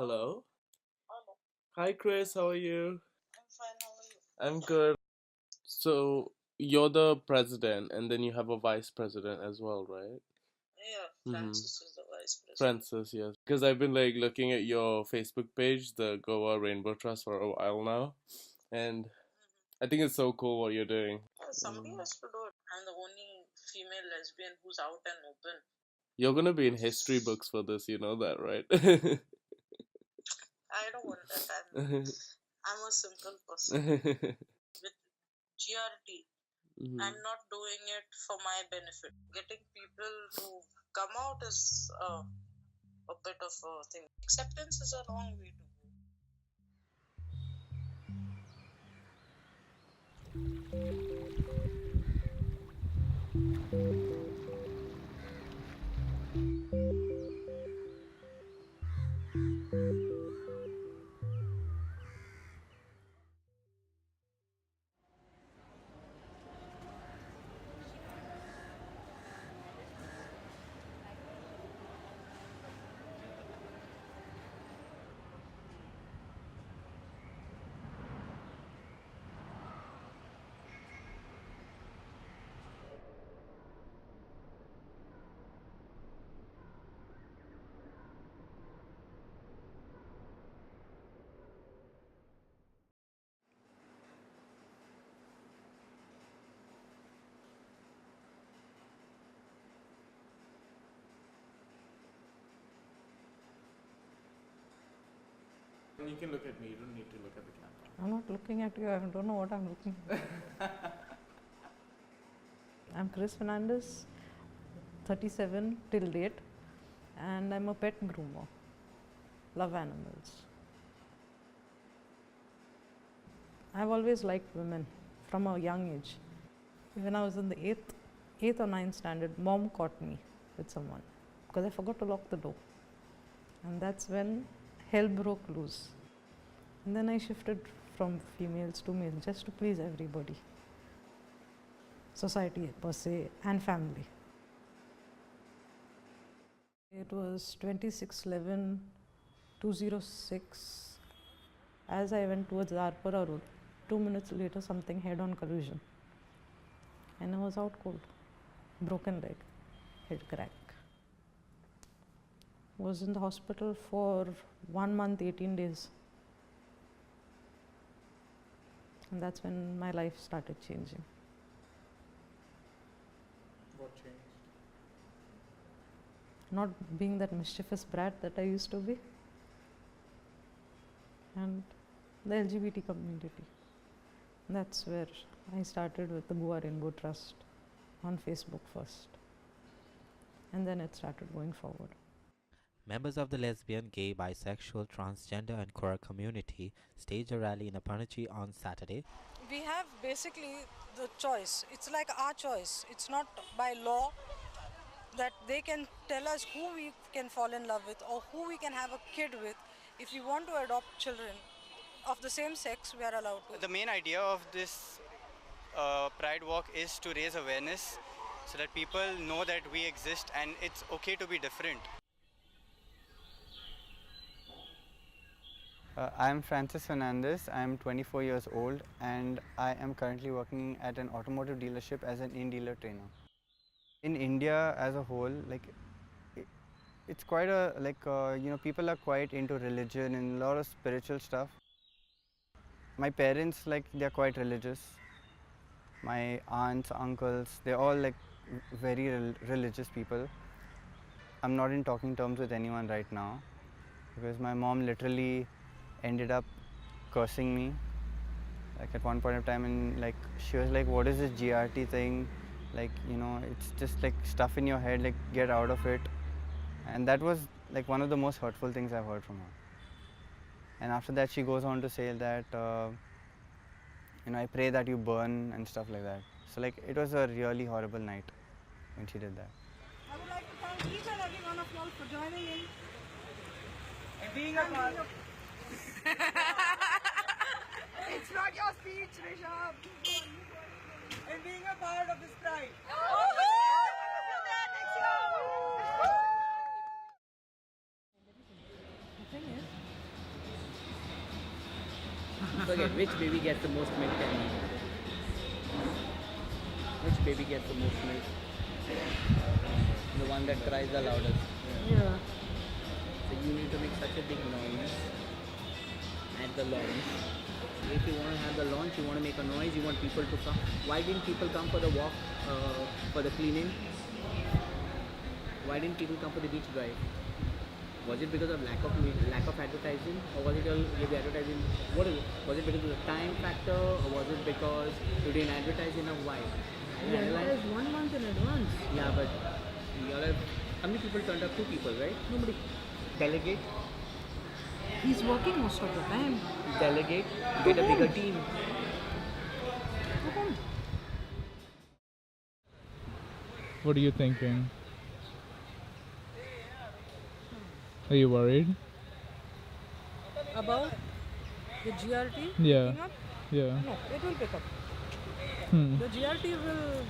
Hello. Hello. Hi, Chris. How are you? I'm fine. How are you? I'm good. So, you're the president, and then you have a vice president as well, right? Yeah, Mm-hmm. Francis is the vice president. Francis, yes. Because I've been like looking at your Facebook page, the Goa Rainbow Trust, for a while now, and I think it's so cool what you're doing. Yeah, somebody has to do it. I'm the only female lesbian who's out and open. You're gonna be in history books for this, you know that, right? I don't want that. I'm a simple person. With GRT, I'm not doing it for my benefit. Getting people to come out is a bit of a thing. Acceptance is a long way to go. You can look at me. You don't need to look at the camera. I'm not looking at you. I don't know what I'm looking at. I'm Chris Fernandes, 37 till date, and I'm a pet groomer. Love animals. I've always liked women from a young age. When I was in the 8th or 9th standard, mom caught me with someone because I forgot to lock the door. And that's when hell broke loose. And then I shifted from females to males just to please everybody. Society per se and family. It was 26/11/2006. As I went towards the Arpura road, 2 minutes later something head-on collision. And I was out cold. Broken leg, head crack. Was in the hospital for 1 month, 18 days. And that's when my life started changing. What changed? Not being that mischievous brat that I used to be. And the LGBT community. That's where I started with the Goa Rainbow Trust on Facebook first. And then it started going forward. Members of the lesbian, gay, bisexual, transgender, and queer community staged a rally in Apanachi on Saturday. We have basically the choice. It's like our choice. It's not by law that they can tell us who we can fall in love with or who we can have a kid with. If we want to adopt children of the same sex, we are allowed to. The main idea of this Pride Walk is to raise awareness so that people know that we exist and it's okay to be different. I'm Francis Fernandes. I'm 24 years old and I am currently working at an automotive dealership as an in-dealer trainer. In India as a whole, it's quite a people are quite into religion and a lot of spiritual stuff. My parents, they're quite religious. My aunts, uncles, they're all very religious people. I'm not in talking terms with anyone right now because my mom literally ended up cursing me at one point of time, and she was like, what is this GRT thing, it's just stuff in your head, get out of it. And that was one of the most hurtful things I've heard from her. And after that she goes on to say that I pray that you burn and stuff like that. So it was a really horrible night when she did that. I would like to thank each and every one of you all for joining in and being a part. It's not your speech, Rishabh. And being a part of this pride. The thing is, Forget which baby gets the most milk and which baby gets the most milk. The one that cries the loudest. Yeah. So you need to make such a big noise at the launch. If you want to have the launch, you want to make a noise, you want people to come. Why didn't people come for the walk, for the cleaning? Why didn't people come for the beach drive? Was it because of lack of advertising, or was it all the advertising? What is it? Was it because of the time factor, or was it because you didn't advertise enough? Why? We advertise 1 month in advance. Yeah, but how many people turned up? 2 people, right? Nobody. Delegate. He's working most of the time. Delegate. Get a bigger team. What are you thinking? Are you worried? About the GRT Yeah. picking up? Yeah. No, it will pick up. Hmm. The GRT will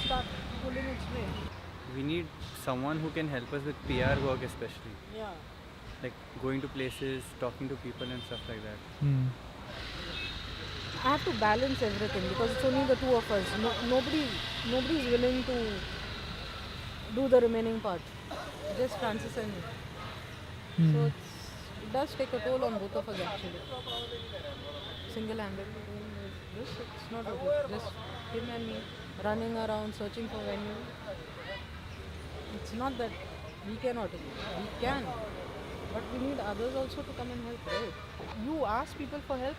start pulling its way. We need someone who can help us with PR work, especially. Yeah. Like going to places, talking to people and stuff like that. Hmm. I have to balance everything because it's only the two of us. Nobody is willing to do the remaining part. Just Francis and me. So it does take a toll on both of us actually. Single-handedly doing this, it's not okay. Just him and me running around searching for venue. It's not that we cannot. We can. But we need others also to come and help, right? You ask people for help.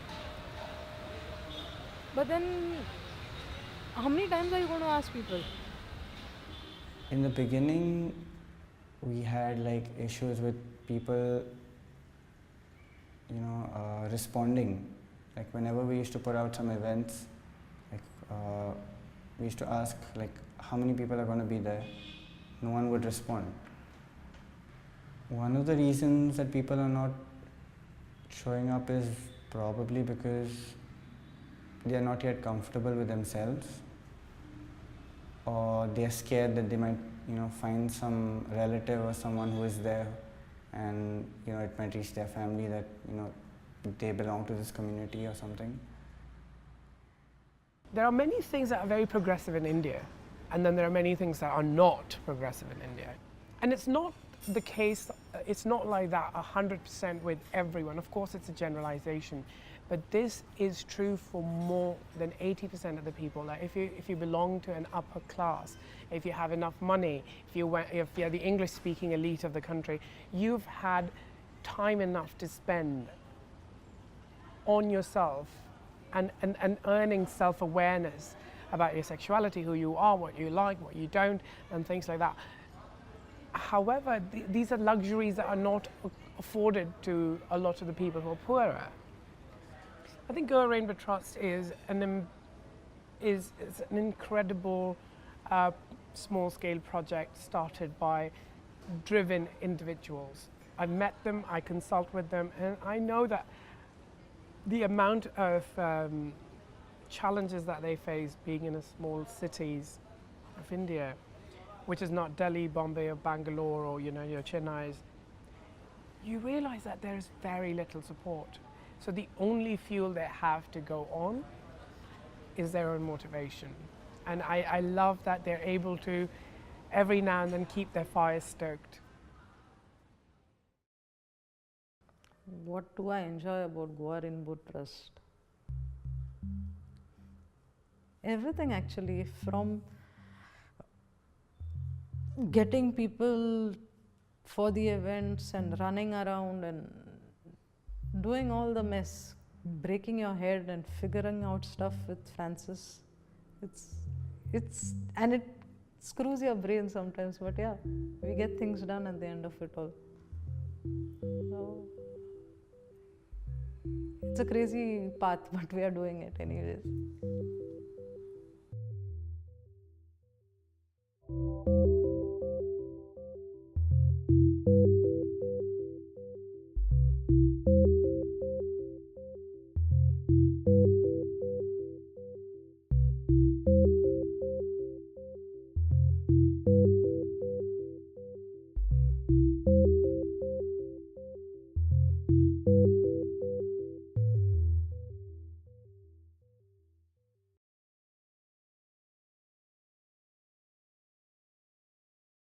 But then, how many times are you going to ask people? In the beginning, we had like issues with people, responding. Like whenever we used to put out some events, like we used to ask like how many people are going to be there. No one would respond. One of the reasons that people are not showing up is probably because they are not yet comfortable with themselves, or they are scared that they might, find some relative or someone who is there, and it might reach their family that they belong to this community or something. There are many things that are very progressive in India, and then there are many things that are not progressive in India. And it's not the case, it's not like that 100% with everyone. Of course, it's a generalization. But this is true for more than 80% of the people. Like if you belong to an upper class, if you have enough money, if you're the English-speaking elite of the country, you've had time enough to spend on yourself and earning self-awareness about your sexuality, who you are, what you like, what you don't, and things like that. However, these are luxuries that are not afforded to a lot of the people who are poorer. I think Goa Rainbow Trust is an incredible small-scale project started by driven individuals. I've met them, I consult with them, and I know that the amount of challenges that they face being in a small cities of India, which is not Delhi, Bombay, or Bangalore, or your Chennai's, you realize that there's very little support. So the only fuel they have to go on is their own motivation. And I love that they're able to, every now and then, keep their fire stoked. What do I enjoy about Goa Rainbow Trust? Everything actually, from getting people for the events and running around and doing all the mess, breaking your head and figuring out stuff with Francis. And it screws your brain sometimes, but yeah, we get things done at the end of it all. So, it's a crazy path, but we are doing it anyways.